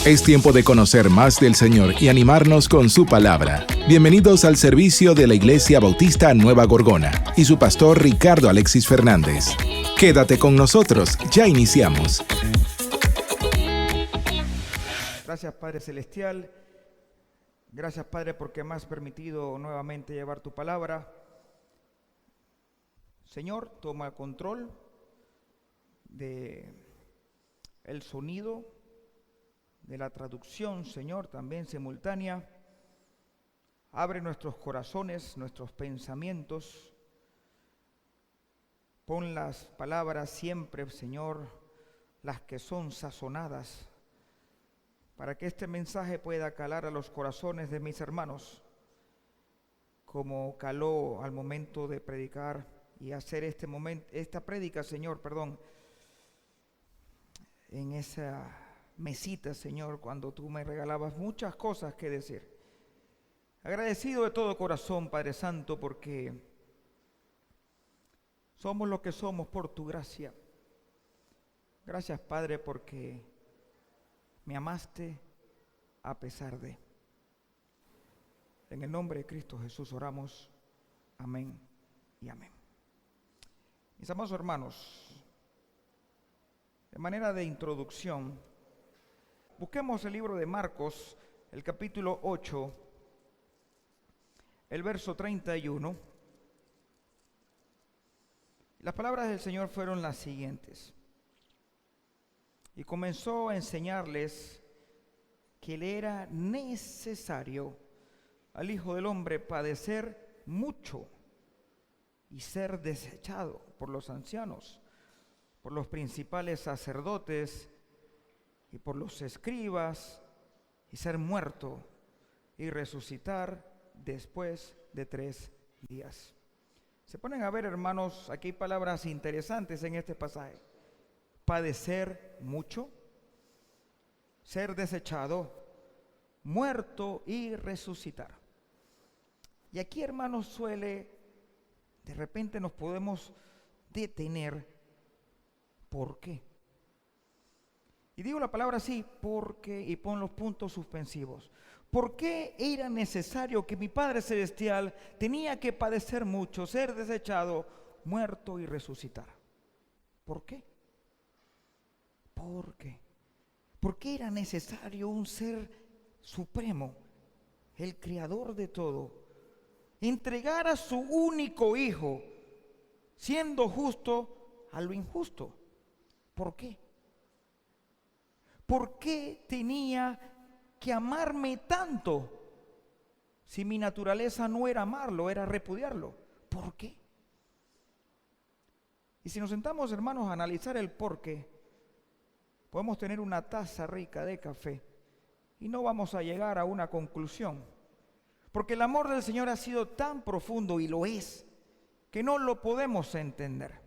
Es tiempo de conocer más del Señor y animarnos con su palabra. Bienvenidos al servicio de la Iglesia Bautista Nueva Gorgona y su pastor Ricardo Alexis Fernández. Quédate con nosotros, ya iniciamos. Gracias, Padre Celestial. Gracias, Padre, porque me has permitido nuevamente llevar tu palabra. Señor, toma el control de el sonido, de la traducción, Señor, también simultánea. Abre nuestros corazones, nuestros pensamientos. Pon las palabras siempre, Señor, las que son sazonadas, para que este mensaje pueda calar a los corazones de mis hermanos, como caló al momento de predicar y hacer esta prédica, Señor, en esa mesita, Señor, cuando tú me regalabas muchas cosas que decir. Agradecido de todo corazón, Padre Santo, porque somos lo que somos por tu gracia. Gracias, Padre, porque me amaste a pesar de. En el nombre de Cristo Jesús oramos. Amén y amén. Mis amados hermanos, de manera de introducción, busquemos el libro de Marcos, el capítulo 8, el verso 31. Las palabras del Señor fueron las siguientes. Y comenzó a enseñarles que le era necesario al Hijo del Hombre padecer mucho y ser desechado por los ancianos, por los principales sacerdotes y por los escribas, y ser muerto y resucitar después de 3 días. Se ponen a ver, hermanos, aquí hay palabras interesantes en este pasaje. Padecer mucho, ser desechado, muerto y resucitar. Y aquí, hermanos, de repente nos podemos detener. ¿Por qué? Y digo la palabra así, porque, y pon los puntos suspensivos. ¿Por qué era necesario que mi Padre Celestial tenía que padecer mucho, ser desechado, muerto y resucitar? ¿Por qué? ¿Por qué? ¿Por qué era necesario un ser supremo, el creador de todo, entregar a su único hijo, siendo justo a lo injusto? ¿Por qué? ¿Por qué tenía que amarme tanto si mi naturaleza no era amarlo, era repudiarlo? ¿Por qué? Y si nos sentamos, hermanos, a analizar el por qué, podemos tener una taza rica de café y no vamos a llegar a una conclusión. Porque el amor del Señor ha sido tan profundo, y lo es, que no lo podemos entender.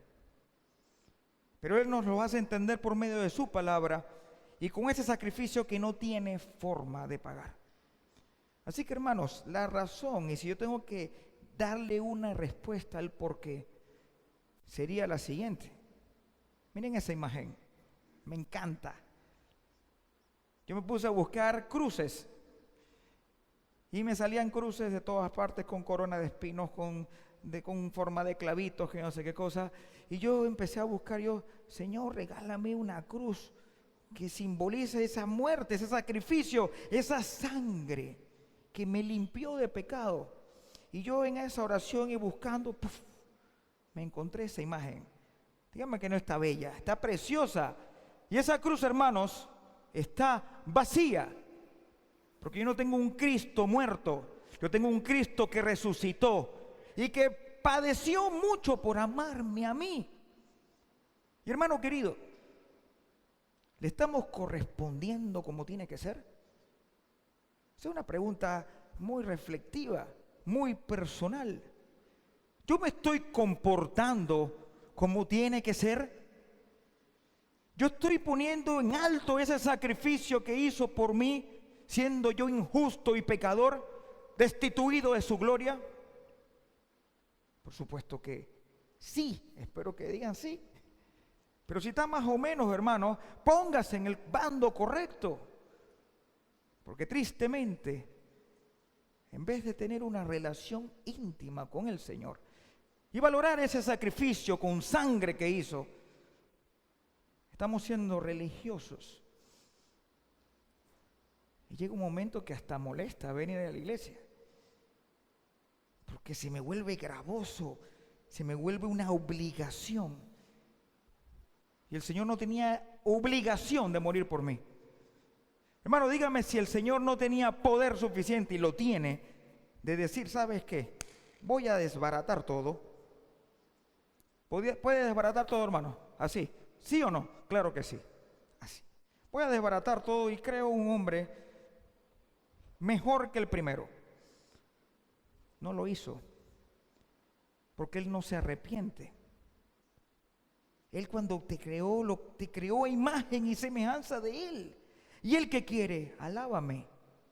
Pero Él nos lo hace entender por medio de su palabra y con ese sacrificio que no tiene forma de pagar. Así que, hermanos, la razón, y si yo tengo que darle una respuesta al por qué, sería la siguiente. Miren esa imagen, me encanta. Yo me puse a buscar cruces y me salían cruces de todas partes con corona de espinos, con forma de clavitos, que no sé qué cosa. Y yo empecé a buscar, Señor, regálame una cruz que simbolice esa muerte, ese sacrificio, esa sangre que me limpió de pecado. Y yo en esa oración y buscando, me encontré esa imagen. Dígame que no está bella, está preciosa. Y esa cruz, hermanos, está vacía. Porque yo no tengo un Cristo muerto, yo tengo un Cristo que resucitó y que padeció mucho por amarme a mí. Y hermano querido, ¿le estamos correspondiendo como tiene que ser? Esa es una pregunta muy reflexiva, muy personal. ¿Yo me estoy comportando como tiene que ser? ¿Yo estoy poniendo en alto ese sacrificio que hizo por mí, siendo yo injusto y pecador, destituido de su gloria? Por supuesto que sí, espero que digan sí. Pero si está más o menos, hermano, póngase en el bando correcto. Porque tristemente, en vez de tener una relación íntima con el Señor y valorar ese sacrificio con sangre que hizo, estamos siendo religiosos. Y llega un momento que hasta molesta venir a la iglesia, porque se me vuelve gravoso, se me vuelve una obligación. Y el Señor no tenía obligación de morir por mí. Hermano, dígame si el Señor no tenía poder suficiente, y lo tiene, de decir, ¿sabes qué? Voy a desbaratar todo. ¿Puede desbaratar todo, hermano? Así. ¿Sí o no? Claro que sí. Así. Voy a desbaratar todo y creo un hombre mejor que el primero. No lo hizo, porque Él no se arrepiente. Él cuando te creó a imagen y semejanza de Él. Y Él que quiere, alábame,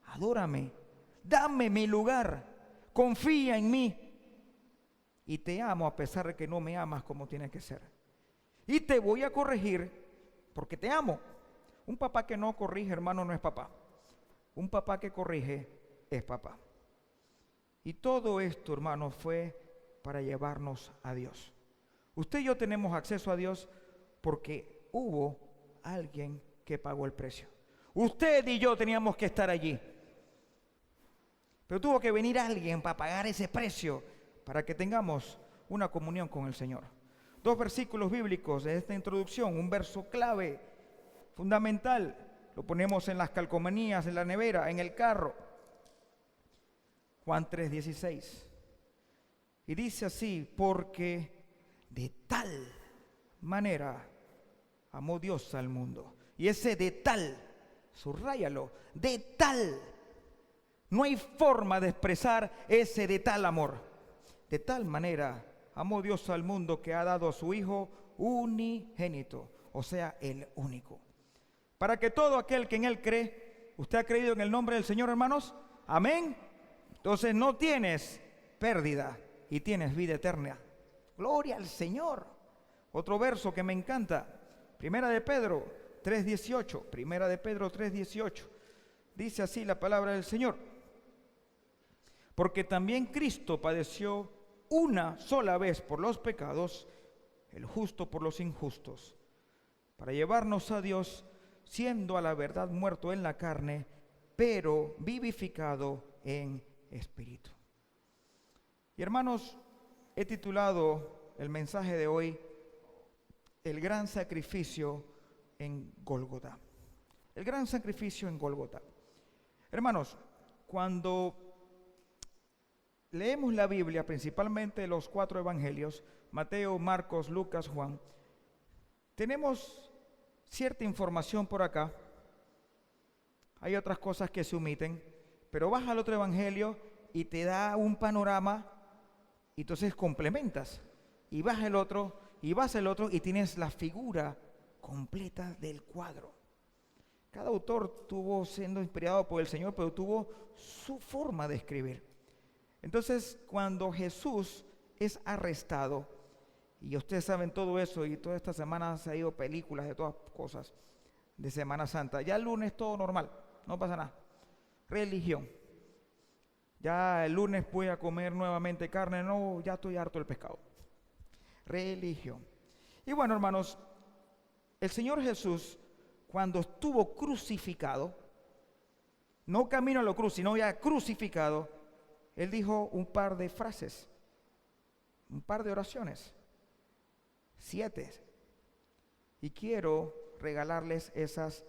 adórame, dame mi lugar, confía en mí. Y te amo a pesar de que no me amas como tiene que ser. Y te voy a corregir porque te amo. Un papá que no corrige, hermano, no es papá. Un papá que corrige es papá. Y todo esto, hermano, fue para llevarnos a Dios. Usted y yo tenemos acceso a Dios porque hubo alguien que pagó el precio. Usted y yo teníamos que estar allí. Pero tuvo que venir alguien para pagar ese precio para que tengamos una comunión con el Señor. 2 versículos bíblicos de esta introducción, un verso clave, fundamental. Lo ponemos en las calcomanías, en la nevera, en el carro. Juan 3:16. Y dice así, porque de tal manera amó Dios al mundo. Y ese de tal, subráyalo, de tal. No hay forma de expresar ese de tal amor. De tal manera amó Dios al mundo que ha dado a su Hijo unigénito, o sea, el único. Para que todo aquel que en Él cree, ¿usted ha creído en el nombre del Señor, hermanos? Amén. Entonces no tienes pérdida y tienes vida eterna. Gloria al Señor. Otro verso que me encanta, Primera de Pedro 3:18. Primera de Pedro 3:18. Dice así la palabra del Señor. Porque también Cristo padeció una sola vez por los pecados, el justo por los injustos, para llevarnos a Dios, siendo a la verdad muerto en la carne, pero vivificado en espíritu. Y hermanos, he titulado el mensaje de hoy, El gran sacrificio en Gólgota. El gran sacrificio en Gólgota. Hermanos, cuando leemos la Biblia, principalmente los 4 evangelios, Mateo, Marcos, Lucas, Juan, tenemos cierta información por acá. Hay otras cosas que se omiten, pero vas al otro evangelio y te da un panorama, y entonces complementas. Y vas al otro, y vas al otro, y tienes la figura completa del cuadro. Cada autor estuvo siendo inspirado por el Señor, pero tuvo su forma de escribir. Entonces, cuando Jesús es arrestado, y ustedes saben todo eso, y toda esta semana se ha ido películas de todas cosas de Semana Santa. Ya el lunes todo normal, no pasa nada. Religión. Ya el lunes voy a comer nuevamente carne, no, ya estoy harto del pescado. Religión. Y bueno, hermanos, el Señor Jesús, cuando estuvo crucificado, no camino a la cruz, sino ya crucificado, Él dijo un par de frases, un par de oraciones, 7. Y quiero regalarles esas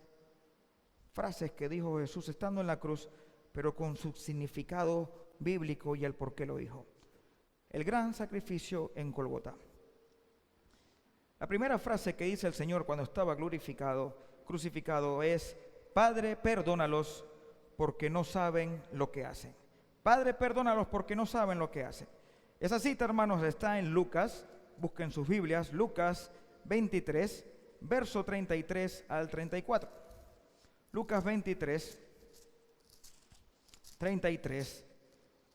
frases que dijo Jesús estando en la cruz, pero con su significado bíblico y el por qué lo dijo. El gran sacrificio en Gólgota. La primera frase que dice el Señor cuando estaba crucificado es: Padre, perdónalos porque no saben lo que hacen. Padre, perdónalos porque no saben lo que hacen. Esa cita, hermanos, está en Lucas. Busquen sus Biblias, Lucas 23, verso 33 al 34. Lucas 23, 33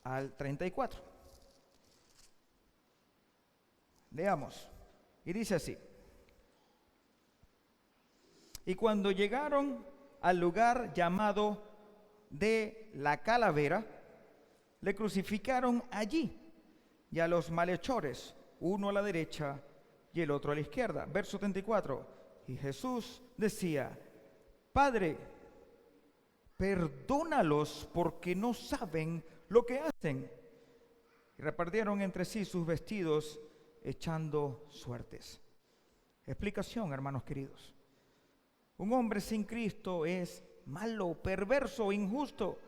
al 34. Leamos. Y dice así: Y cuando llegaron al lugar llamado de la calavera, le crucificaron allí, y a los malhechores, uno a la derecha y el otro a la izquierda. Verso 34. Y Jesús decía: Padre, perdónalos porque no saben lo que hacen. Y repartieron entre sí sus vestidos, echando suertes. Explicación, hermanos queridos. Un hombre sin Cristo es malo, perverso, injusto.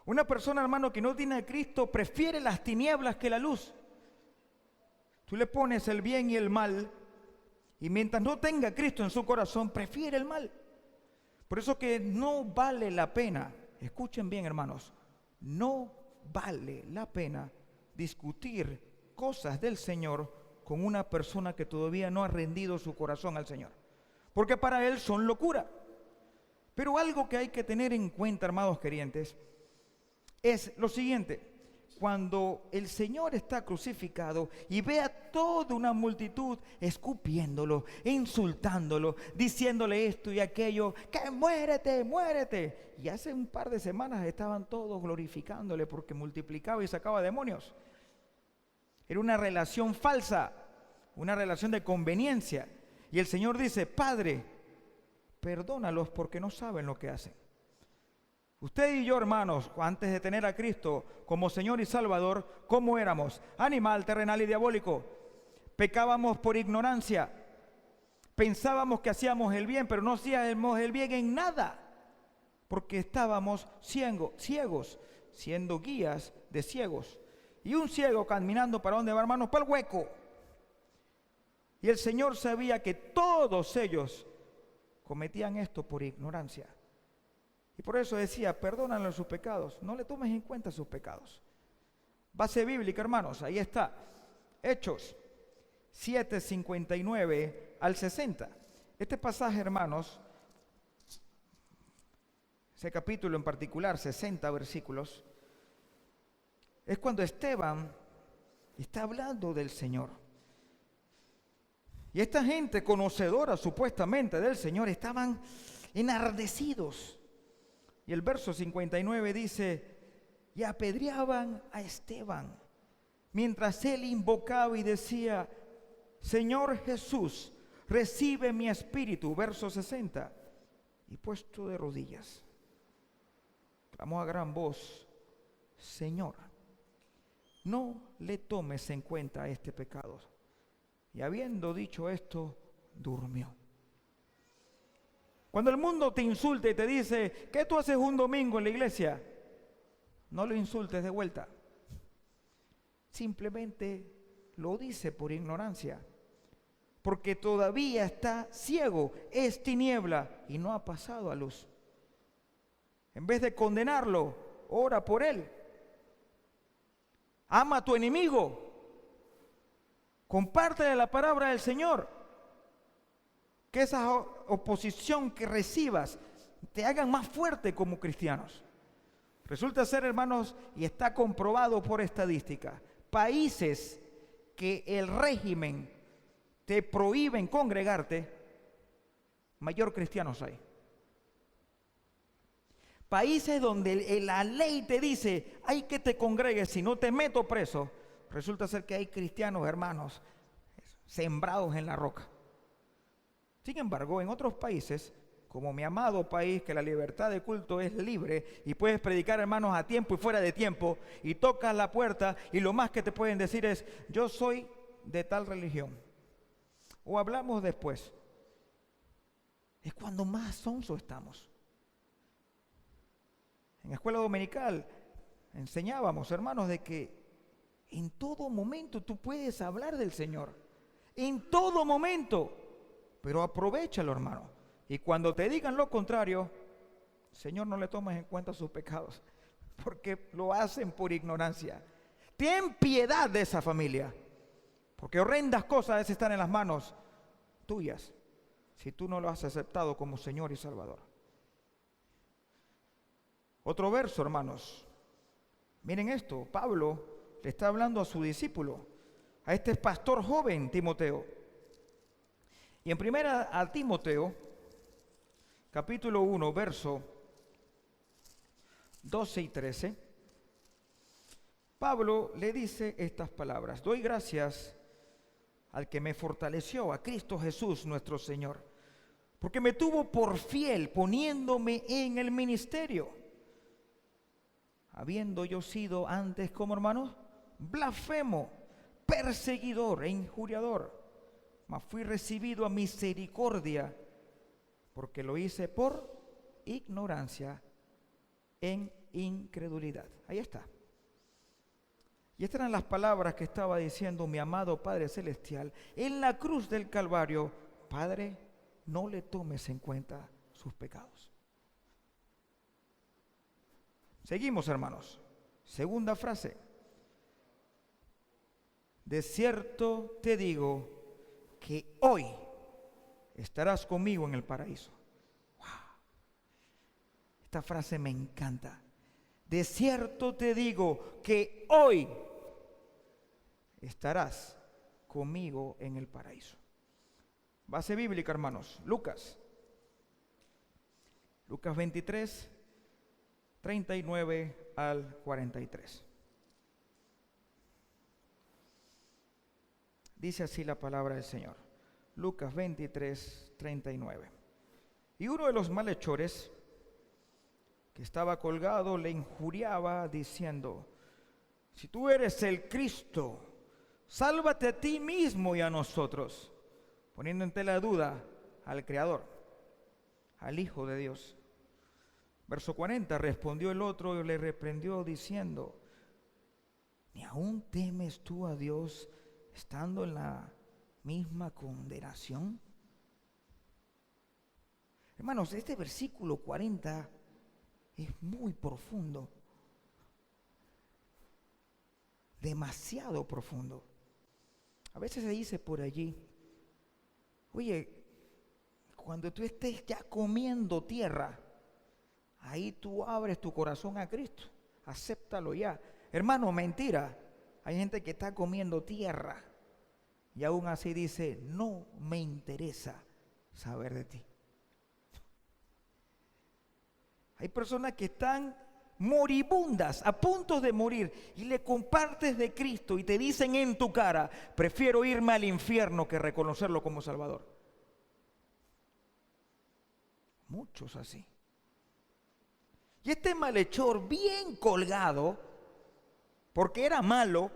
Una persona, hermano, que no tiene a Cristo prefiere las tinieblas que la luz. Tú le pones el bien y el mal, y mientras no tenga a Cristo en su corazón, prefiere el mal. Por eso que no vale la pena, escuchen bien, hermanos, no vale la pena discutir cosas del Señor con una persona que todavía no ha rendido su corazón al Señor, porque para él son locura. Pero algo que hay que tener en cuenta, hermanos querientes, es lo siguiente: cuando el Señor está crucificado y ve a toda una multitud escupiéndolo, insultándolo, diciéndole esto y aquello, que muérete, muérete. Y hace un par de semanas estaban todos glorificándole porque multiplicaba y sacaba demonios. Era una relación falsa, una relación de conveniencia. Y el Señor dice: Padre, perdónalos porque no saben lo que hacen. Usted y yo, hermanos, antes de tener a Cristo como Señor y Salvador, ¿cómo éramos? Animal, terrenal y diabólico. Pecábamos por ignorancia. Pensábamos que hacíamos el bien, pero no hacíamos el bien en nada, porque estábamos ciegos, siendo guías de ciegos. Y un ciego caminando, ¿para dónde va, hermanos? Para el hueco. Y el Señor sabía que todos ellos cometían esto por ignorancia. Y por eso decía: perdónale sus pecados, no le tomes en cuenta sus pecados. Base bíblica, hermanos, ahí está. Hechos 7:59 al 60. Este pasaje, hermanos, ese capítulo en particular, 60 versículos, es cuando Esteban está hablando del Señor. Y esta gente conocedora supuestamente del Señor estaban enardecidos. Y el verso 59 dice: y apedreaban a Esteban, mientras él invocaba y decía: Señor Jesús, recibe mi espíritu. Verso 60. Y puesto de rodillas, clamó a gran voz: Señor, no le tomes en cuenta este pecado. Y habiendo dicho esto, durmió. Cuando el mundo te insulta y te dice: ¿qué tú haces un domingo en la iglesia? No lo insultes de vuelta. Simplemente lo dice por ignorancia, porque todavía está ciego, es tiniebla y no ha pasado a luz. En vez de condenarlo, ora por él. Ama a tu enemigo. Compártele la palabra del Señor. Que esa oposición que recibas te hagan más fuerte como cristianos. Resulta ser, hermanos, y está comprobado por estadística, países que el régimen te prohíben congregarte, mayor cristianos hay. Países donde la ley te dice: hay que te congregues, si no te meto preso, resulta ser que hay cristianos, hermanos, sembrados en la roca. Sin embargo, en otros países, como mi amado país, que la libertad de culto es libre y puedes predicar, hermanos, a tiempo y fuera de tiempo, y tocas la puerta y lo más que te pueden decir es: yo soy de tal religión, o hablamos después. Es cuando más sonso estamos. En la escuela dominical enseñábamos, hermanos, de que en todo momento tú puedes hablar del Señor. En todo momento. Pero aprovéchalo, hermano. Y cuando te digan lo contrario, Señor, no le tomes en cuenta sus pecados, porque lo hacen por ignorancia. Ten piedad de esa familia, porque horrendas cosas están en las manos tuyas, si tú no lo has aceptado como Señor y Salvador. Otro verso, hermanos. Miren esto, Pablo le está hablando a su discípulo, a este pastor joven, Timoteo. Y en primera a Timoteo, capítulo 1, verso 12 y 13, Pablo le dice estas palabras: doy gracias al que me fortaleció, a Cristo Jesús nuestro Señor, porque me tuvo por fiel poniéndome en el ministerio, habiendo yo sido antes, como hermanos, blasfemo, perseguidor e injuriador, mas fui recibido a misericordia, porque lo hice por ignorancia, en incredulidad. Ahí está. Y estas eran las palabras que estaba diciendo mi amado Padre Celestial en la cruz del Calvario: Padre, no le tomes en cuenta sus pecados. Seguimos, hermanos. Segunda frase: de cierto te digo que hoy estarás conmigo en el paraíso. ¡Wow! Esta frase me encanta. De cierto te digo que hoy estarás conmigo en el paraíso. Base bíblica, hermanos. Lucas 23, 39 al 43. Dice así la palabra del Señor. Lucas 23, 39. Y uno de los malhechores que estaba colgado le injuriaba diciendo: si tú eres el Cristo, sálvate a ti mismo y a nosotros, poniendo en tela de duda al Creador, al Hijo de Dios. Verso 40, respondió el otro y le reprendió diciendo: ¿ni aún temes tú a Dios estando en la misma condenación? Hermanos, este versículo 40 es muy profundo, demasiado profundo. A veces se dice por allí: oye, cuando tú estés ya comiendo tierra, ahí tú abres tu corazón a Cristo, acéptalo ya. Hermano, mentira. Hay gente que está comiendo tierra y aún así dice: no me interesa saber de ti. Hay personas que están moribundas, a punto de morir, y le compartes de Cristo y te dicen en tu cara: prefiero irme al infierno que reconocerlo como Salvador. Muchos así. Y este malhechor, bien colgado, porque era malo,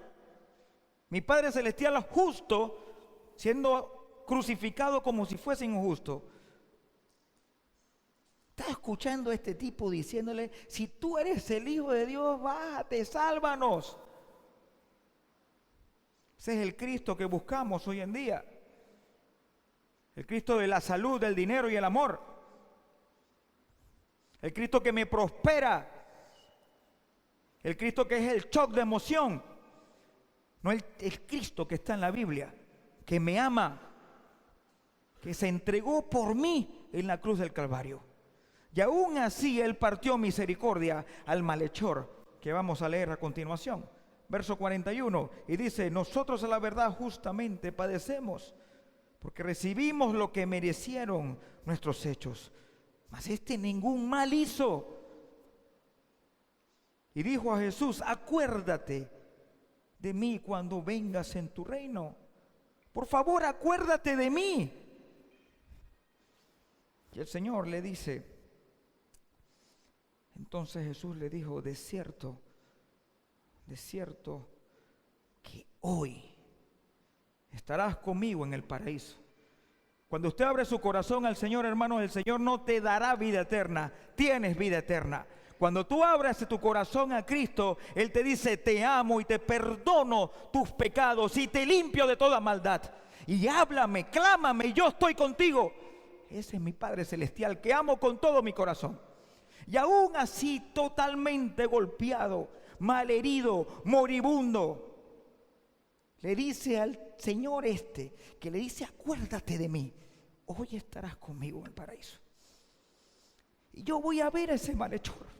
mi Padre Celestial justo, siendo crucificado como si fuese injusto, está escuchando a este tipo diciéndole: si tú eres el Hijo de Dios, bájate, sálvanos. Ese es el Cristo que buscamos hoy en día. El Cristo de la salud, del dinero y el amor. El Cristo que me prospera. El Cristo que es el shock de emoción. No el Cristo que está en la Biblia, que me ama, que se entregó por mí en la cruz del Calvario. Y aún así Él partió misericordia al malhechor, que vamos a leer a continuación. Verso 41, y dice: nosotros a la verdad justamente padecemos, porque recibimos lo que merecieron nuestros hechos, mas este ningún mal hizo. Y dijo a Jesús: acuérdate de mí cuando vengas en tu reino. Por favor, acuérdate de mí. Y el Señor le dice, entonces Jesús le dijo: de cierto que hoy estarás conmigo en el paraíso. Cuando usted abre su corazón al Señor, hermanos, el Señor no te dará vida eterna, tienes vida eterna. Cuando tú abras tu corazón a Cristo, Él te dice: te amo y te perdono tus pecados y te limpio de toda maldad. Y háblame, clámame y yo estoy contigo. Ese es mi Padre Celestial que amo con todo mi corazón. Y aún así, totalmente golpeado, malherido, moribundo, le dice al Señor que le dice: acuérdate de mí, hoy estarás conmigo en el paraíso. Y yo voy a ver a ese malhechor.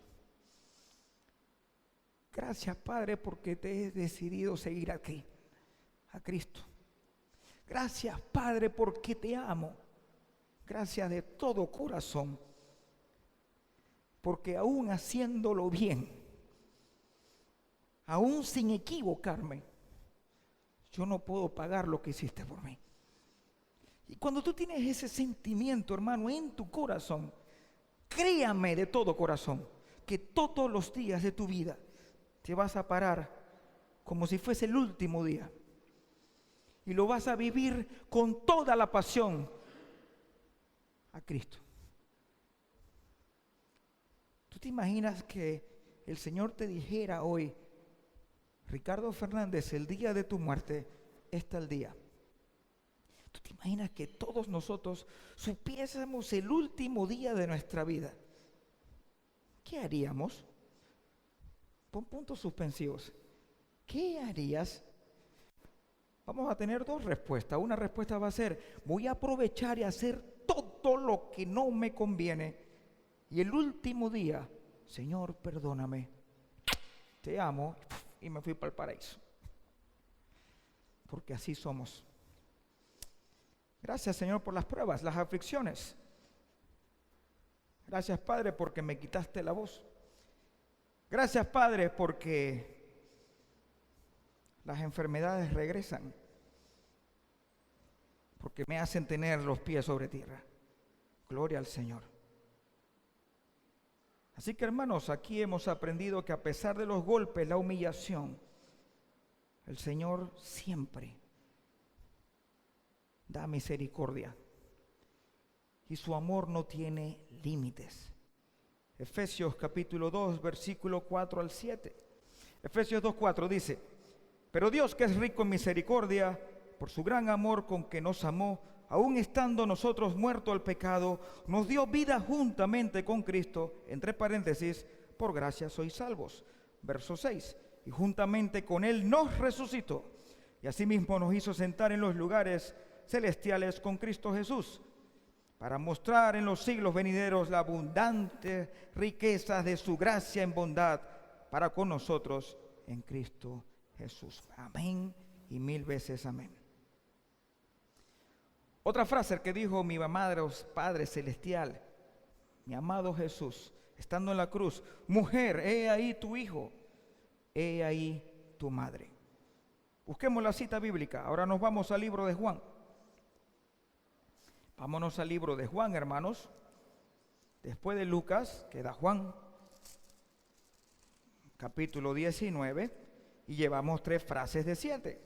Gracias, Padre, porque te he decidido seguir aquí, a Cristo. Gracias, Padre, porque te amo. Gracias de todo corazón. porque aún haciéndolo bien, aún sin equivocarme, yo no puedo pagar lo que hiciste por mí. Y cuando tú tienes ese sentimiento, hermano, en tu corazón, créame de todo corazón, que todos los días de tu vida te vas a parar como si fuese el último día. Y lo vas a vivir con toda la pasión a Cristo. ¿Tú te imaginas que el Señor te dijera hoy: Ricardo Fernández, el día de tu muerte está el día? ¿Tú te imaginas que todos nosotros supiésemos el último día de nuestra vida? ¿Qué haríamos? Pon puntos suspensivos. ¿Qué harías? Vamos a tener dos respuestas. Una respuesta va a ser: voy a aprovechar y hacer todo lo que no me conviene. Y el último día, Señor, perdóname, te amo, y me fui para el paraíso. Porque así somos. Gracias, Señor, por las pruebas, las aflicciones. Gracias, Padre, porque me quitaste la voz. Gracias, Padre, porque las enfermedades regresan, porque me hacen tener los pies sobre tierra. Gloria al Señor. Así que, hermanos, aquí hemos aprendido que a pesar de los golpes, la humillación, el Señor siempre da misericordia y su amor no tiene límites. Efesios capítulo 2, versículo 4 al 7. Efesios 2:4 dice: pero Dios, que es rico en misericordia, por su gran amor con que nos amó, aun estando nosotros muertos al pecado, nos dio vida juntamente con Cristo, entre paréntesis, por gracia sois salvos. Verso 6, y juntamente con Él nos resucitó, y asimismo nos hizo sentar en los lugares celestiales con Cristo Jesús, para mostrar en los siglos venideros la abundante riqueza de su gracia en bondad para con nosotros en Cristo Jesús. Amén y mil veces amén. Otra frase que dijo mi amado Padre Celestial, mi amado Jesús, estando en la cruz: mujer, he ahí tu hijo, he ahí tu madre. Busquemos la cita bíblica. Ahora nos vamos al libro de Juan. Vámonos al libro de Juan, hermanos. Después de Lucas queda Juan, capítulo 19, y llevamos 3 frases de 7.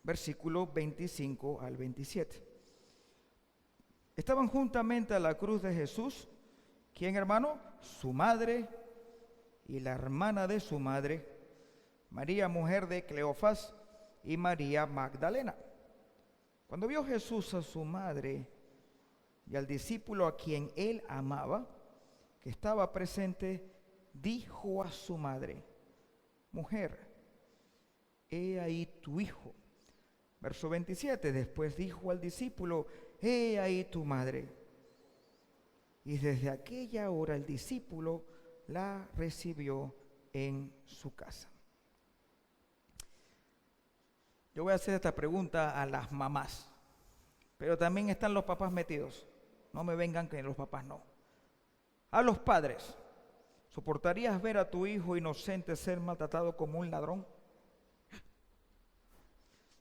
Versículo 25 al 27. Estaban juntamente a la cruz de Jesús. ¿Quién, hermano? Su madre y la hermana de su madre, María, mujer de Cleofas, y María Magdalena. Cuando vio Jesús a su madre y al discípulo a quien él amaba, que estaba presente, dijo a su madre: mujer, he ahí tu hijo. Verso 27, después dijo al discípulo: he ahí tu madre. Y desde aquella hora el discípulo la recibió en su casa. Yo voy a hacer esta pregunta a las mamás, pero también están los papás metidos. No me vengan que los papás no. A los padres: ¿soportarías ver a tu hijo inocente ser maltratado como un ladrón?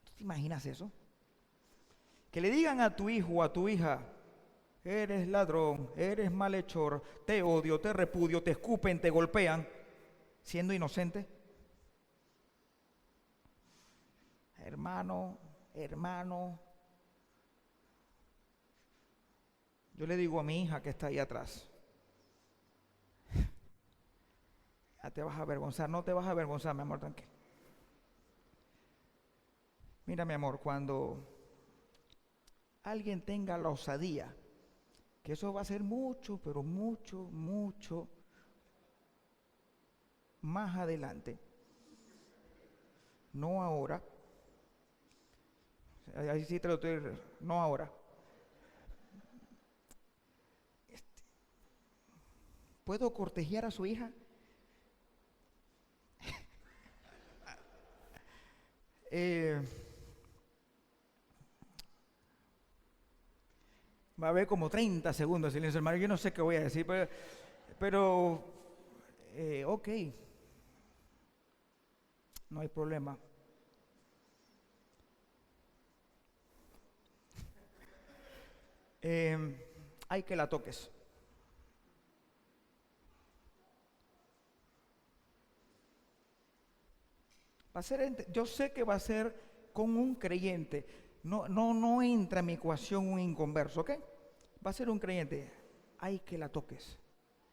¿Tú te imaginas eso? Que le digan a tu hijo o a tu hija: eres ladrón, eres malhechor, te odio, te repudio, te escupen, te golpean, siendo inocente. Hermano, yo le digo a mi hija que está ahí atrás: ya te vas a avergonzar. No te vas a avergonzar, mi amor, tranquilo. Mira, mi amor, cuando alguien tenga la osadía, que eso va a ser mucho, pero mucho más adelante, no ahora. Ahí sí te lo estoy, no ahora. ¿Puedo cortejar a su hija? Va a haber como 30 segundos de silencio, hermano. Yo no sé qué voy a decir, pero ok. No hay problema. Hay que la toques. Va a ser, yo sé que va a ser con un creyente. No entra en mi ecuación un inconverso, ¿ok? Va a ser un creyente. Hay que la toques.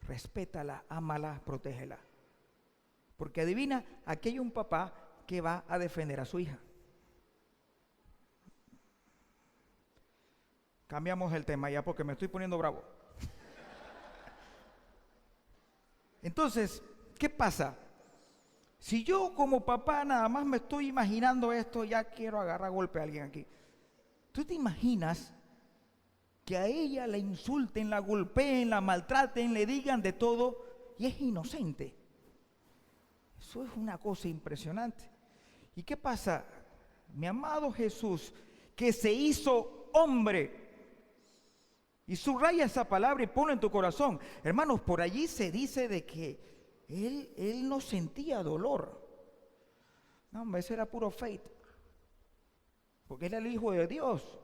Respétala, ámala, protégela. Porque adivina, aquí hay un papá que va a defender a su hija. Cambiamos el tema ya porque me estoy poniendo bravo. Entonces, ¿qué pasa? Si yo como papá nada más me estoy imaginando esto, ya quiero agarrar a golpe a alguien aquí. ¿Tú te imaginas que a ella la insulten, la golpeen, la maltraten, le digan de todo y es inocente? Eso es una cosa impresionante. ¿Y qué pasa? Mi amado Jesús, que se hizo hombre, y subraya esa palabra y ponlo en tu corazón. Hermanos, por allí se dice de que él no sentía dolor. No, hombre, ese era puro faith. Porque él era el Hijo de Dios.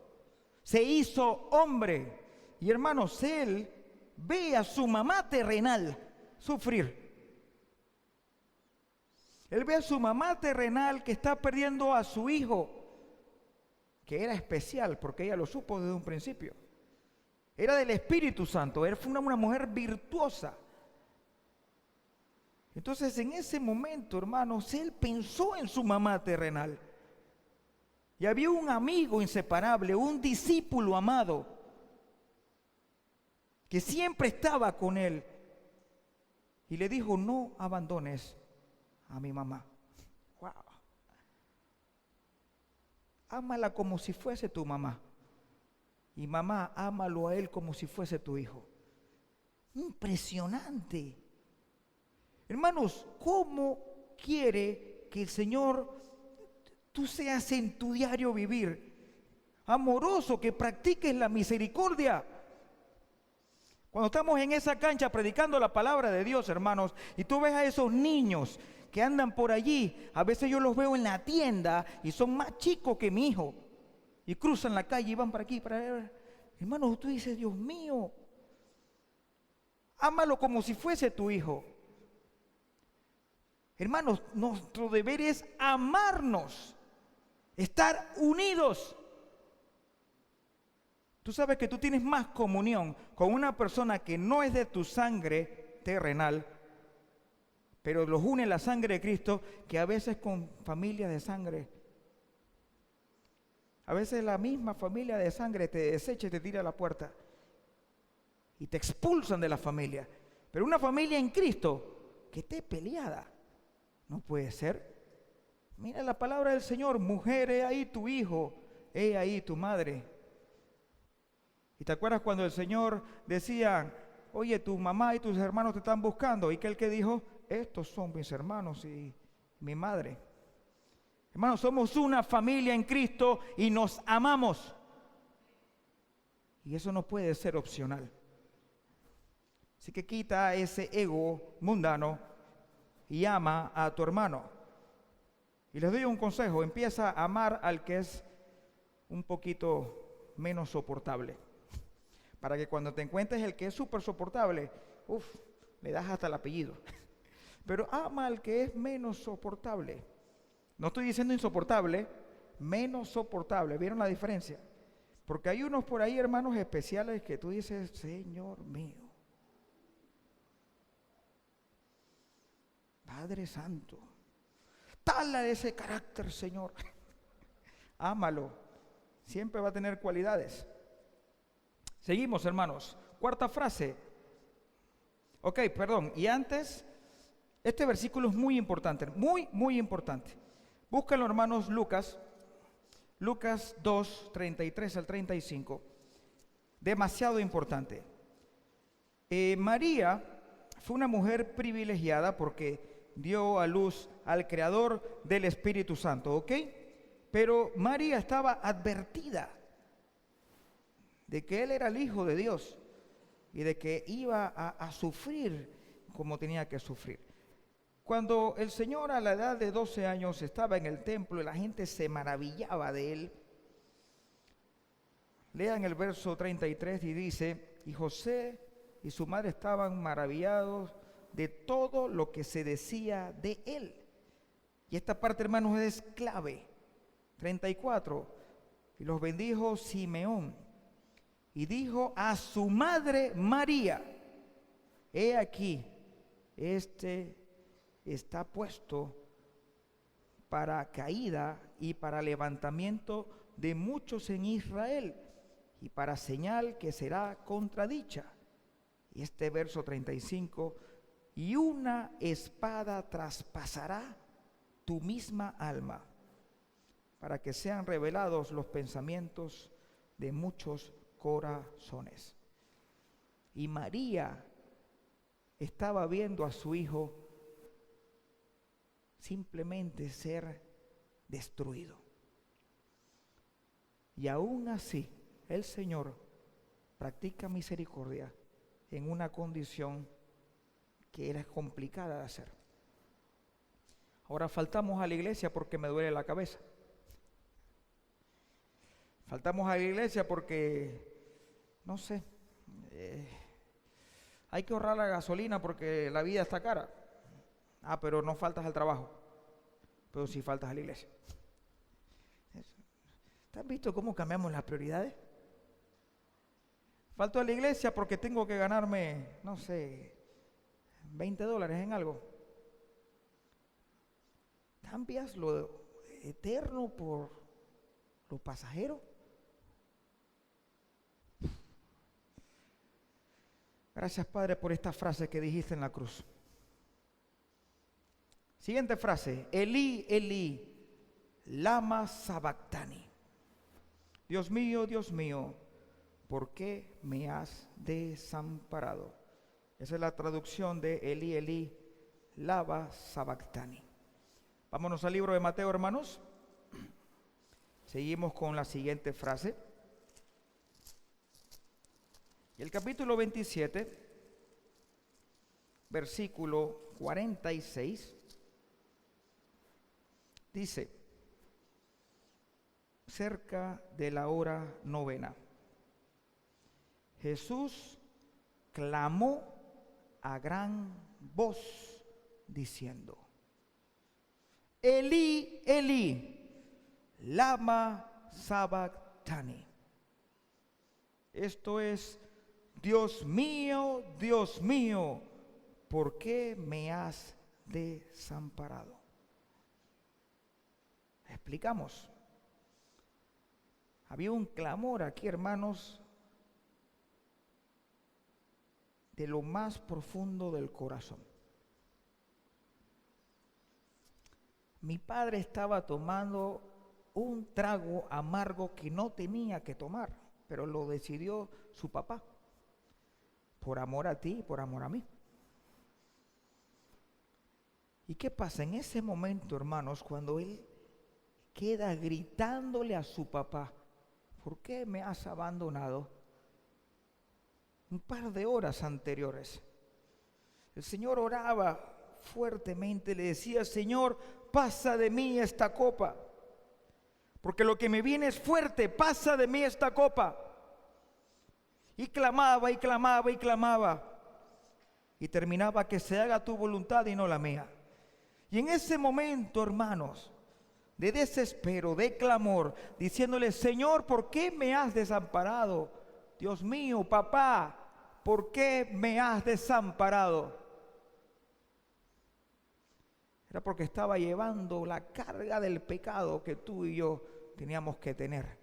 Se hizo hombre. Y hermanos, él ve a su mamá terrenal sufrir. Él ve a su mamá terrenal que está perdiendo a su hijo, que era especial porque ella lo supo desde un principio. Era del Espíritu Santo, él fue una mujer virtuosa. Entonces en ese momento, hermanos, él pensó en su mamá terrenal. Y había un amigo inseparable, un discípulo amado, que siempre estaba con él. Y le dijo, no abandones a mi mamá. Wow. Ámala como si fuese tu mamá. Y mamá, ámalo a él como si fuese tu hijo. Impresionante. Hermanos, ¿cómo quiere que el Señor tú seas en tu diario vivir? Amoroso, que practiques la misericordia. Cuando estamos en esa cancha predicando la palabra de Dios, hermanos, y tú ves a esos niños que andan por allí, a veces yo los veo en la tienda y son más chicos que mi hijo. Y cruzan la calle y van para aquí, para allá. Hermanos, tú dices, Dios mío, ámalo como si fuese tu hijo. Hermanos, nuestro deber es amarnos, estar unidos. Tú sabes que tú tienes más comunión con una persona que no es de tu sangre terrenal, pero los une la sangre de Cristo, que a veces con familias de sangre. A veces la misma familia de sangre te desecha y te tira a la puerta. Y te expulsan de la familia. Pero una familia en Cristo que esté peleada, no puede ser. Mira la palabra del Señor, mujer, he ahí tu hijo, he ahí tu madre. ¿Y te acuerdas cuando el Señor decía, oye, tu mamá y tus hermanos te están buscando? Y que el que dijo, estos son mis hermanos y mi madre. Hermanos, somos una familia en Cristo y nos amamos. Y eso no puede ser opcional. Así que quita ese ego mundano y ama a tu hermano. Y les doy un consejo, empieza a amar al que es un poquito menos soportable. Para que cuando te encuentres el que es súper soportable, le das hasta el apellido. Pero ama al que es menos soportable. No estoy diciendo insoportable, menos soportable. ¿Vieron la diferencia? Porque hay unos por ahí, hermanos, especiales que tú dices, Señor mío, Padre Santo, tala ese carácter, Señor. Ámalo, siempre va a tener cualidades. Seguimos, hermanos. Cuarta frase. Ok, perdón. Y antes, este versículo es muy importante, muy importante. Búscalo, hermanos, Lucas 2, 33 al 35. Demasiado importante. María fue una mujer privilegiada porque dio a luz al Creador del Espíritu Santo, ¿ok? Pero María estaba advertida. de que él era el Hijo de Dios y de que iba a sufrir como tenía que sufrir. Cuando el Señor a la edad de 12 años estaba en el templo y la gente se maravillaba de él, lean el verso 33 y dice: y José y su madre estaban maravillados de todo lo que se decía de él. Y esta parte, hermanos, es clave. 34. Y los bendijo Simeón y dijo a su madre María: he aquí, este está puesto para caída y para levantamiento de muchos en Israel, y para señal que será contradicha. Y este verso 35: y una espada traspasará tu misma alma, para que sean revelados los pensamientos de muchos corazones. Y María estaba viendo a su hijo simplemente ser destruido. Y aún así, el Señor practica misericordia en una condición que era complicada de hacer. Ahora faltamos a la iglesia porque me duele la cabeza. Faltamos a la iglesia porque, no sé, hay que ahorrar la gasolina porque la vida está cara. Ah, pero no faltas al trabajo, pero sí faltas a la iglesia. ¿Te has visto cómo cambiamos las prioridades? Falto a la iglesia porque tengo que ganarme, no sé, $20 en algo. ¿Cambias lo eterno por lo pasajero? Gracias, Padre, por esta frase que dijiste en la cruz. Siguiente frase: Elí, Elí, lama sabactani. Dios mío, ¿por qué me has desamparado? Esa es la traducción de Elí, Elí, lama sabactani. Vámonos al libro de Mateo, hermanos. Seguimos con la siguiente frase. El capítulo 27, versículo 46, dice: cerca de la hora novena, Jesús clamó a gran voz diciendo: Elí, Elí, lama sabactani. Esto es: Dios mío, ¿por qué me has desamparado? Explicamos. Había un clamor aquí, hermanos, de lo más profundo del corazón. Mi padre estaba tomando un trago amargo que no tenía que tomar, pero lo decidió su papá, por amor a ti y por amor a mí. ¿Y qué pasa en ese momento, hermanos, cuando él queda gritándole a su papá: ¿por qué me has abandonado? Un par de horas anteriores, el Señor oraba fuertemente, le decía: Señor, pasa de mí esta copa, porque lo que me viene es fuerte, pasa de mí esta copa. Y clamaba, y clamaba, y clamaba, y terminaba: que se haga tu voluntad y no la mía. Y en ese momento, hermanos, de desespero, de clamor, diciéndole: Señor, ¿por qué me has desamparado? Dios mío, papá, ¿por qué me has desamparado? Era porque estaba llevando la carga del pecado que tú y yo teníamos que tener.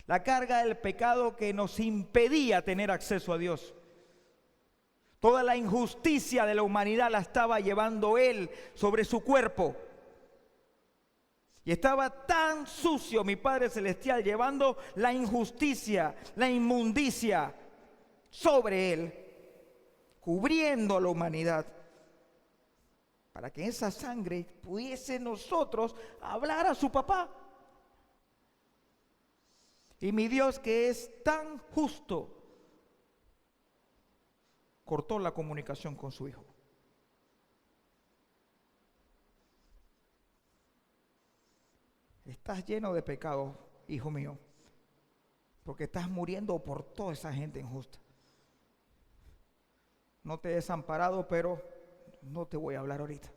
La carga del pecado que nos impedía tener acceso a Dios. Toda la injusticia de la humanidad la estaba llevando Él sobre su cuerpo. Y estaba tan sucio mi Padre Celestial, llevando la injusticia, la inmundicia sobre Él, cubriendo a la humanidad, para que esa sangre pudiese nosotros hablar a su papá. Y mi Dios, que es tan justo, cortó la comunicación con su hijo. Estás lleno de pecados, hijo mío, porque estás muriendo por toda esa gente injusta. No te he desamparado, pero no te voy a hablar ahorita.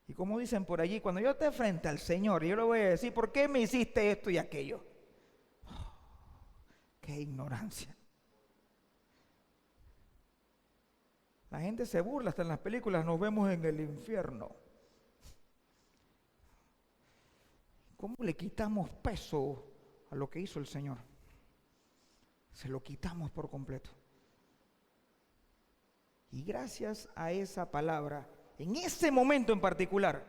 Y como dicen por allí, cuando yo esté frente al Señor, yo le voy a decir, ¿por qué me hiciste esto y aquello? Oh, ¡qué ignorancia! La gente se burla, hasta en las películas nos vemos en el infierno. ¿Cómo le quitamos peso a lo que hizo el Señor? Se lo quitamos por completo. Y gracias a esa palabra, en ese momento en particular,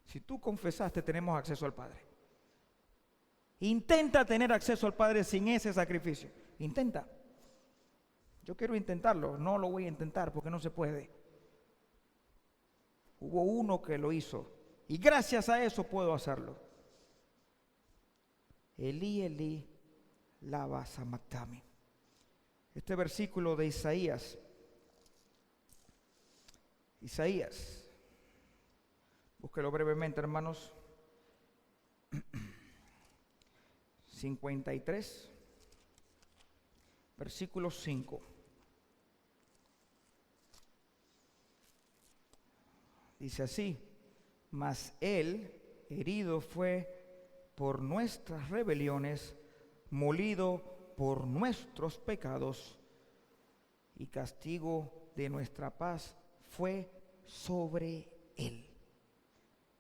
si tú confesaste, tenemos acceso al Padre. Intenta tener acceso al Padre sin ese sacrificio. Intenta. Yo quiero intentarlo, no lo voy a intentar porque no se puede. Hubo uno que lo hizo y gracias a eso puedo hacerlo. Elí, Elí, lama sabactani. Este versículo de Isaías, búsquelo brevemente, hermanos. 53, versículo 5. Dice así: mas él herido fue por nuestras rebeliones, molido por nuestros pecados, y castigo de nuestra paz fue sobre él,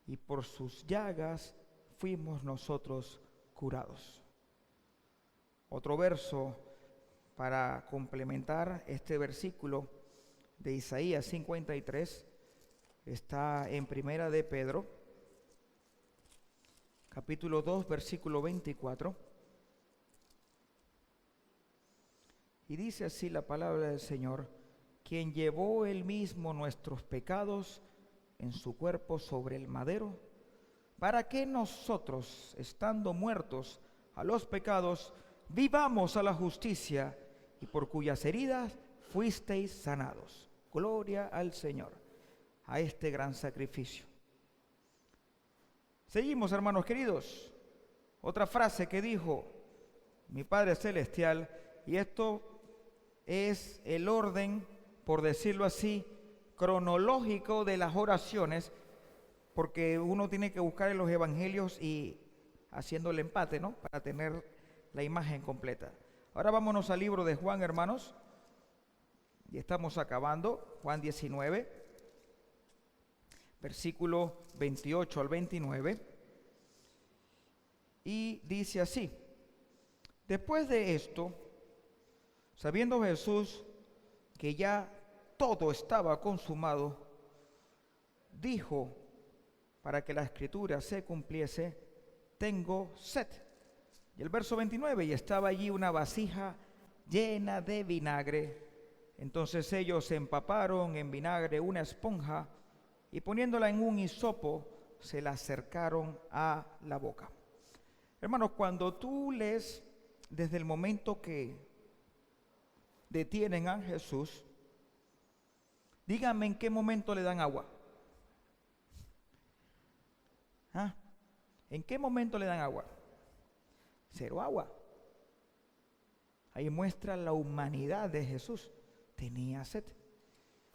y por sus llagas fuimos nosotros curados. Otro verso para complementar este versículo de Isaías 53 está en Primera de Pedro, capítulo 2, versículo 24. Y dice así la palabra del Señor: quien llevó él mismo nuestros pecados en su cuerpo sobre el madero, para que nosotros, estando muertos a los pecados, vivamos a la justicia, y por cuyas heridas fuisteis sanados. Gloria al Señor, a este gran sacrificio. Seguimos, hermanos queridos. Otra frase que dijo mi Padre Celestial, y esto es el orden, por decirlo así, cronológico de las oraciones, porque uno tiene que buscar en los evangelios y haciendo el empate, ¿no?, para tener la imagen completa. Ahora vámonos al libro de Juan, hermanos, y estamos acabando. Juan 19, versículo 28 al 29, y dice así: después de esto, sabiendo Jesús que ya todo estaba consumado, dijo, para que la escritura se cumpliese: tengo sed. Y el verso 29, y estaba allí una vasija llena de vinagre. Entonces ellos se empaparon en vinagre una esponja, y poniéndola en un hisopo, se la acercaron a la boca. Hermanos, cuando tú lees desde el momento que detienen a Jesús, díganme en qué momento le dan agua. ¿Ah? ¿En qué momento le dan agua? Cero agua. Ahí muestra la humanidad de Jesús. Tenía sed.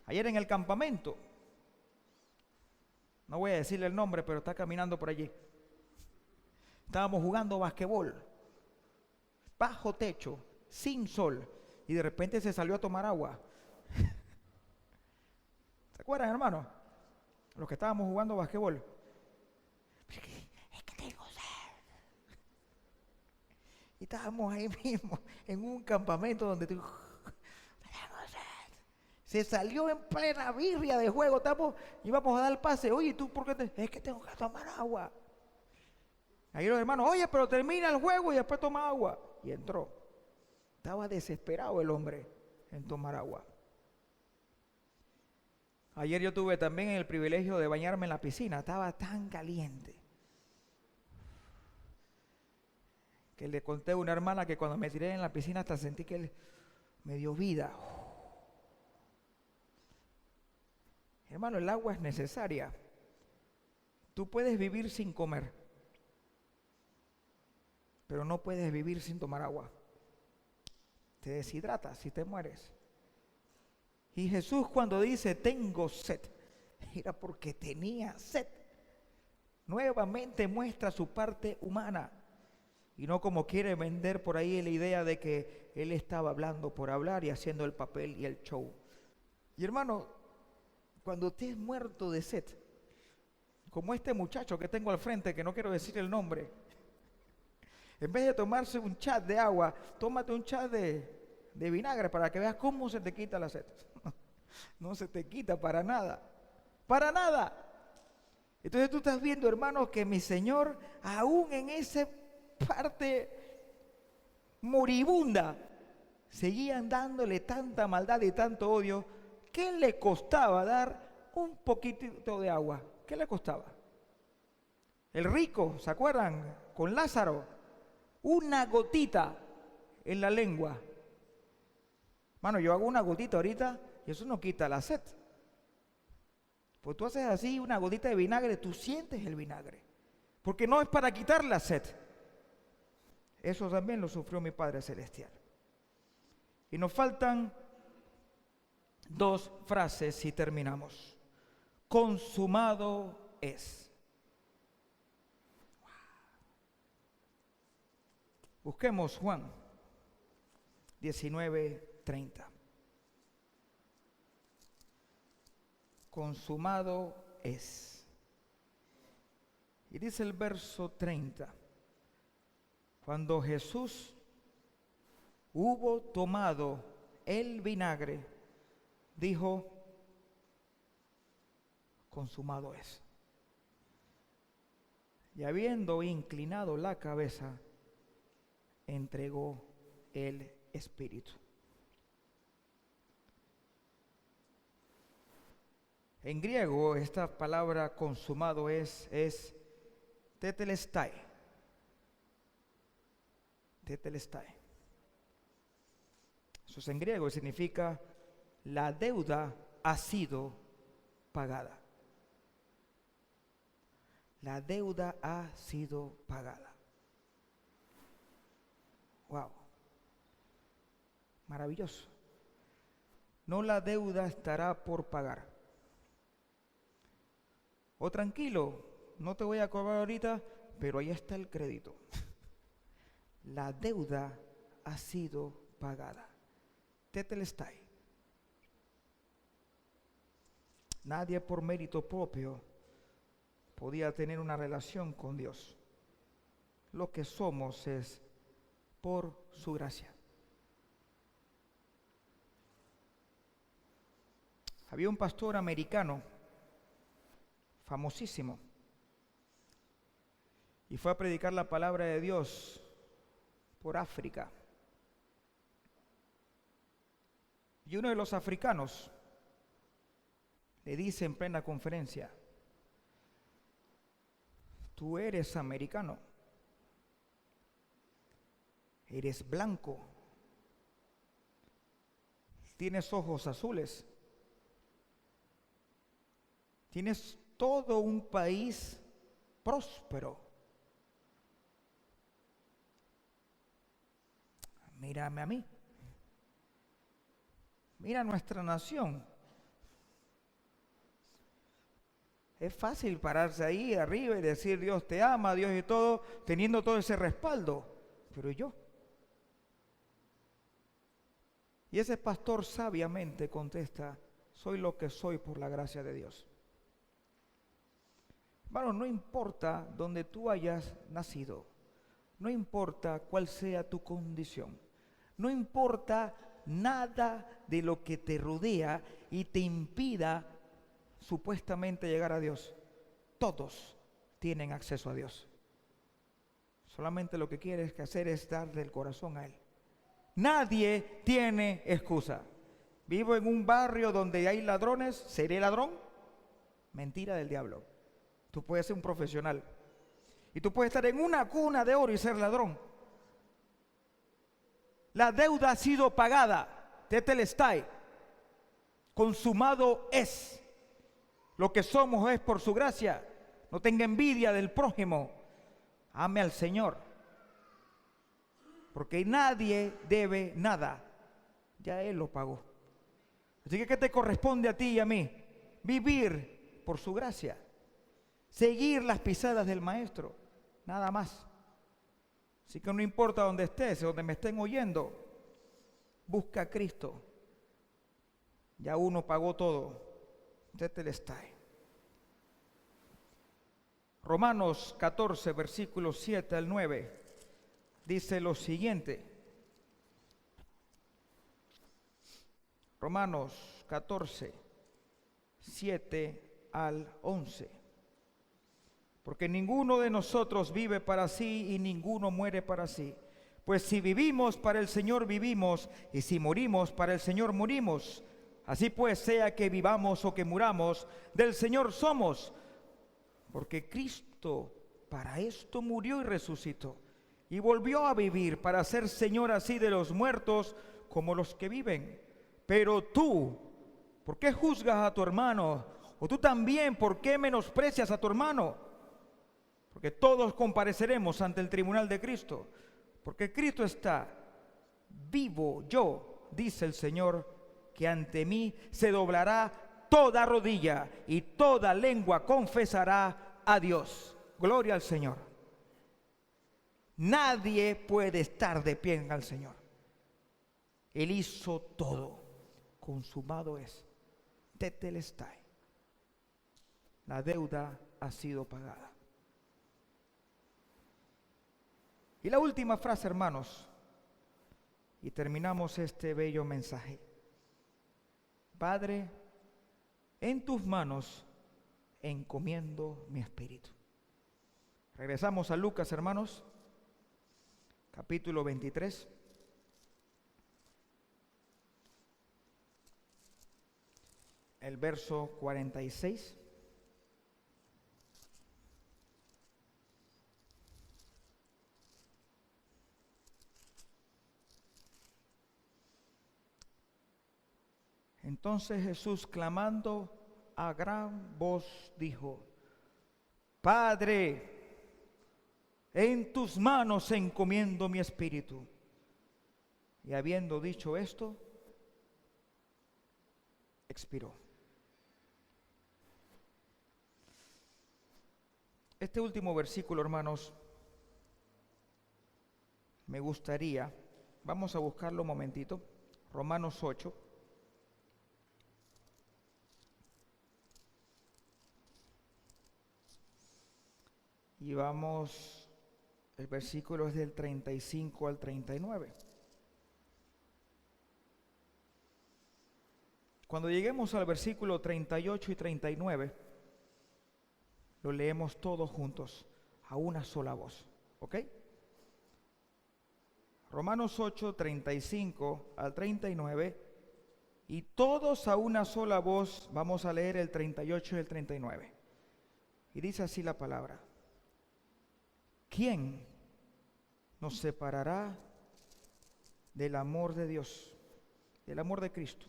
Ayer en el campamento, no voy a decirle el nombre, pero está caminando por allí. Estábamos jugando basquetbol, bajo techo, sin sol, y de repente se salió a tomar agua. ¿Se acuerdan, hermano? Los que estábamos jugando basquetbol. Es que tengo sed. Y estábamos ahí mismo, en un campamento donde tengo sed. Se salió en plena birria de juego. Íbamos a dar el pase. Oye, ¿tú por qué? Es que tengo que tomar agua. Ahí los hermanos: oye, pero termina el juego y después toma agua. Y entró. Estaba desesperado el hombre en tomar agua. Ayer yo tuve también el privilegio de bañarme en la piscina. Estaba tan caliente. Que le conté a una hermana que cuando me tiré en la piscina hasta sentí que me dio vida. Hermano, el agua es necesaria. Tú puedes vivir sin comer, pero no puedes vivir sin tomar agua. Te deshidratas y te mueres. Y Jesús cuando dice tengo sed, era porque tenía sed. Nuevamente muestra su parte humana. Y no como quiere vender por ahí la idea de que Él estaba hablando por hablar y haciendo el papel y el show. Y hermano, cuando usted es muerto de sed, como este muchacho que tengo al frente, que no quiero decir el nombre, en vez de tomarse un chat de agua, tómate un chat de vinagre para que veas cómo se te quita la sed. No se te quita para nada. Para nada. Entonces tú estás viendo, hermanos, que mi Señor, aún en esa parte moribunda, seguían dándole tanta maldad y tanto odio. ¿Qué le costaba dar un poquitito de agua? ¿Qué le costaba? El rico, ¿se acuerdan? Con Lázaro, una gotita en la lengua. Mano, yo hago una gotita ahorita y eso no quita la sed. Pues tú haces así una gotita de vinagre, tú sientes el vinagre. Porque no es para quitar la sed. Eso también lo sufrió mi Padre Celestial. Y nos faltan 2 frases y terminamos. Consumado es. Busquemos Juan 19:30. Consumado es. Y dice el verso 30. Cuando Jesús hubo tomado el vinagre, dijo, consumado es. Y habiendo inclinado la cabeza, entregó el Espíritu. En griego, esta palabra consumado es tetelestai. Tetelestai. Eso es en griego y significa la deuda ha sido pagada. La deuda ha sido pagada. Wow. Maravilloso. No, la deuda estará por pagar. O tranquilo, no te voy a cobrar ahorita, pero ahí está el crédito. La deuda ha sido pagada. Tetelestai. Nadie por mérito propio podía tener una relación con Dios. Lo que somos es por su gracia. Había un pastor americano, famosísimo, y fue a predicar la palabra de Dios por África. Y uno de los africanos le dice en plena conferencia, tú eres americano, eres blanco, tienes ojos azules, tienes todo un país próspero. Mírame a mí. Mira nuestra nación. Es fácil pararse ahí arriba y decir Dios te ama, Dios y todo, teniendo todo ese respaldo. Pero yo. Y ese pastor sabiamente contesta, soy lo que soy por la gracia de Dios. Hermano, no importa donde tú hayas nacido, no importa cuál sea tu condición, no importa nada de lo que te rodea y te impida supuestamente llegar a Dios. Todos tienen acceso a Dios. Solamente lo que quieres hacer es darle el corazón a Él. Nadie tiene excusa. Vivo en un barrio donde hay ladrones, ¿seré ladrón? Mentira del diablo. Tú puedes ser un profesional. Y tú puedes estar en una cuna de oro y ser ladrón. La deuda ha sido pagada. Tetelestai. Consumado es. Lo que somos es por su gracia. No tenga envidia del prójimo. Ame al Señor. Porque nadie debe nada. Ya Él lo pagó. Así que ¿qué te corresponde a ti y a mí? Vivir por su gracia. Seguir las pisadas del Maestro. Nada más. Así que no importa dónde estés, donde me estén oyendo, busca a Cristo. Ya uno pagó todo. Tetelestai. Romanos 14, versículos 7 al 9, dice lo siguiente. Romanos 14, 7 al 11. Porque ninguno de nosotros vive para sí y ninguno muere para sí. Pues si vivimos, para el Señor vivimos, y si morimos, para el Señor morimos. Así pues, sea que vivamos o que muramos, del Señor somos. Porque Cristo para esto murió y resucitó. Y volvió a vivir para ser Señor así de los muertos como los que viven. Pero tú, ¿por qué juzgas a tu hermano? O tú también, ¿por qué menosprecias a tu hermano? Porque todos compareceremos ante el tribunal de Cristo. Porque Cristo está vivo. Yo, dice el Señor, que ante mí se doblará toda rodilla y toda lengua confesará a Dios. Gloria al Señor. Nadie puede estar de pie al Señor. Él hizo todo. Consumado es. Tetelestai. La deuda ha sido pagada. Y la última frase, hermanos, y terminamos este bello mensaje. Padre, en tus manos encomiendo mi espíritu. Regresamos a Lucas, hermanos, capítulo 23. El verso 46. Entonces Jesús, clamando a gran voz, dijo: Padre, en tus manos encomiendo mi espíritu. Y habiendo dicho esto, expiró. Este último versículo, hermanos, me gustaría, vamos a buscarlo un momentito, Romanos 8. Y vamos, el versículo es del 35 al 39. Cuando lleguemos al versículo 38 y 39, lo leemos todos juntos, a una sola voz, ¿ok? Romanos 8, 35 al 39, y todos a una sola voz vamos a leer el 38 y el 39. Y dice así la palabra: ¿Quién nos separará del amor de Dios, del amor de Cristo?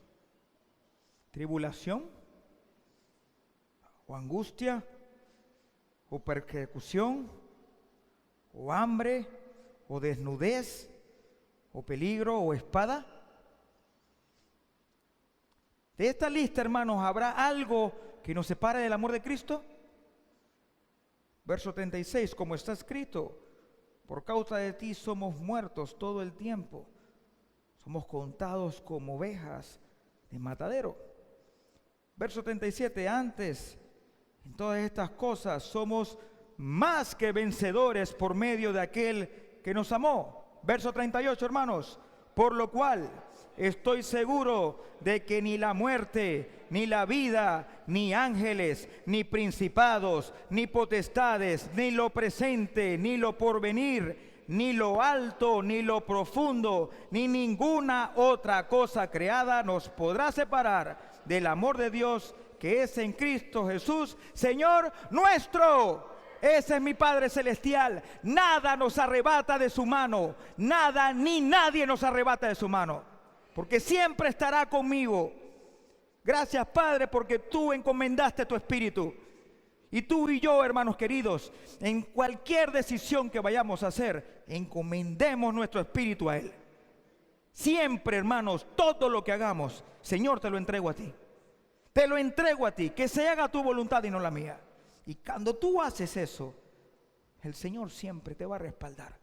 ¿Tribulación? ¿O angustia? ¿O persecución? ¿O hambre? ¿O desnudez? ¿O peligro? ¿O espada? De esta lista, hermanos, ¿habrá algo que nos separe del amor de Cristo? Verso 36, como está escrito: por causa de ti somos muertos todo el tiempo, somos contados como ovejas de matadero. Verso 37, antes, en todas estas cosas somos más que vencedores por medio de aquel que nos amó. Verso 38, hermanos, por lo cual estoy seguro de que ni la muerte, ni la vida, ni ángeles, ni principados, ni potestades, ni lo presente, ni lo porvenir, ni lo alto, ni lo profundo, ni ninguna otra cosa creada nos podrá separar del amor de Dios que es en Cristo Jesús, Señor nuestro. Ese es mi Padre Celestial. Nada nos arrebata de su mano. Nada ni nadie nos arrebata de su mano. Porque siempre estará conmigo. Gracias, Padre, porque tú encomendaste tu espíritu. Y tú y yo, hermanos queridos, en cualquier decisión que vayamos a hacer, encomendemos nuestro espíritu a Él. Siempre, hermanos, todo lo que hagamos, Señor, te lo entrego a ti. Te lo entrego a ti, que se haga tu voluntad y no la mía. Y cuando tú haces eso, el Señor siempre te va a respaldar.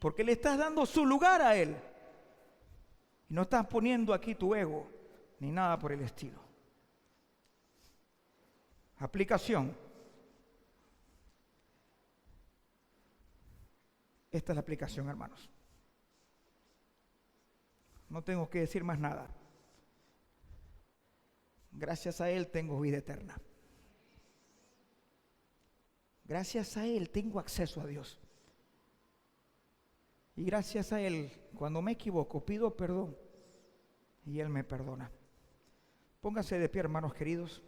Porque le estás dando su lugar a Él. Y no estás poniendo aquí tu ego, ni nada por el estilo. Aplicación. Esta es la aplicación, hermanos. No tengo que decir más nada. Gracias a Él tengo vida eterna. Gracias a Él tengo acceso a Dios. Y gracias a Él, cuando me equivoco, pido perdón y Él me perdona. Pónganse de pie, hermanos queridos.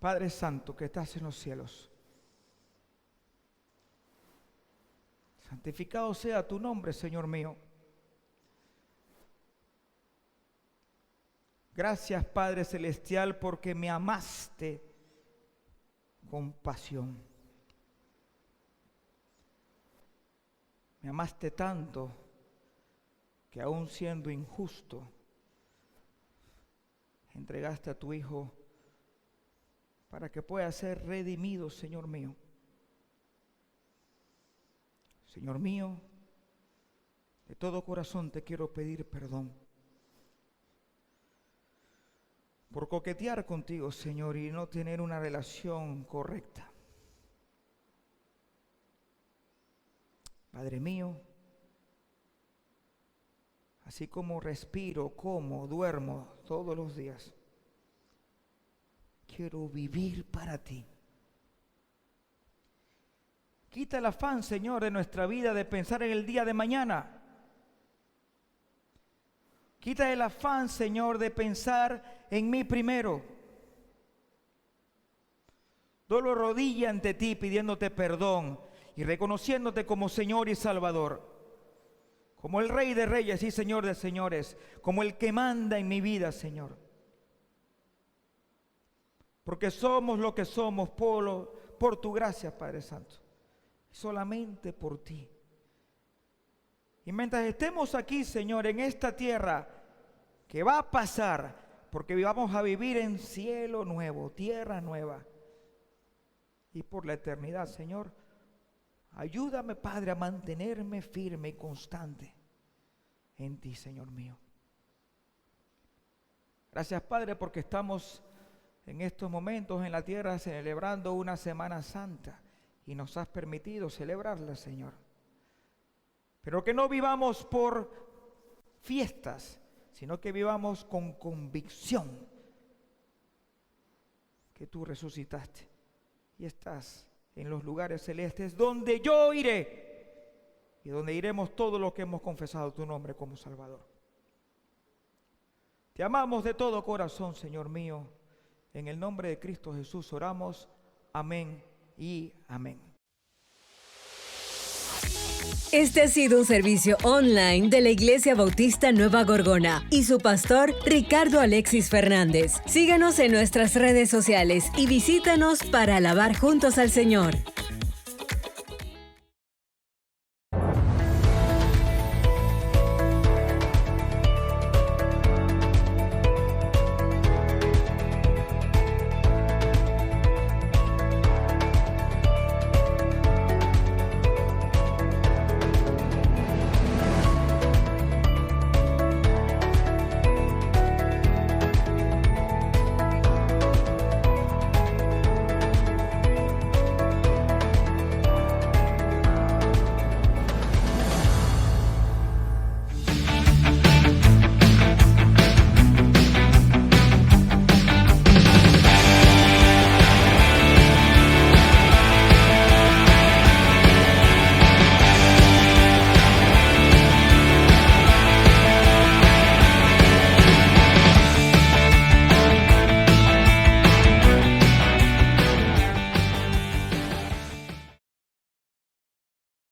Padre Santo que estás en los cielos, santificado sea tu nombre, Señor mío. Gracias, Padre Celestial, porque me amaste con pasión. Me amaste tanto que aun siendo injusto, entregaste a tu Hijo para que pueda ser redimido, Señor mío. Señor mío, de todo corazón te quiero pedir perdón por coquetear contigo, Señor, y no tener una relación correcta. Padre mío, así como respiro, como, duermo todos los días, quiero vivir para ti. Quita el afán, Señor, de nuestra vida de pensar en el día de mañana. Quita el afán, Señor, de pensar en mí primero. Doblo rodilla ante ti pidiéndote perdón y reconociéndote como Señor y Salvador, como el Rey de Reyes y Señor de Señores, como el que manda en mi vida, Señor. Porque somos lo que somos por tu gracia, Padre Santo. Solamente por ti. Y mientras estemos aquí, Señor, en esta tierra que va a pasar, porque vamos a vivir en cielo nuevo, tierra nueva, y por la eternidad, Señor, ayúdame, Padre, a mantenerme firme y constante en ti, Señor mío. Gracias, Padre, porque estamos en estos momentos en la tierra celebrando una Semana Santa y nos has permitido celebrarla, Señor. Pero que no vivamos por fiestas, sino que vivamos con convicción que tú resucitaste y estás en los lugares celestes donde yo iré y donde iremos todos los que hemos confesado tu nombre como Salvador. Te amamos de todo corazón, Señor mío. En el nombre de Cristo Jesús oramos. Amén y amén. Este ha sido un servicio online de la Iglesia Bautista Nueva Gorgona y su pastor Ricardo Alexis Fernández. Síganos en nuestras redes sociales y visítanos para alabar juntos al Señor.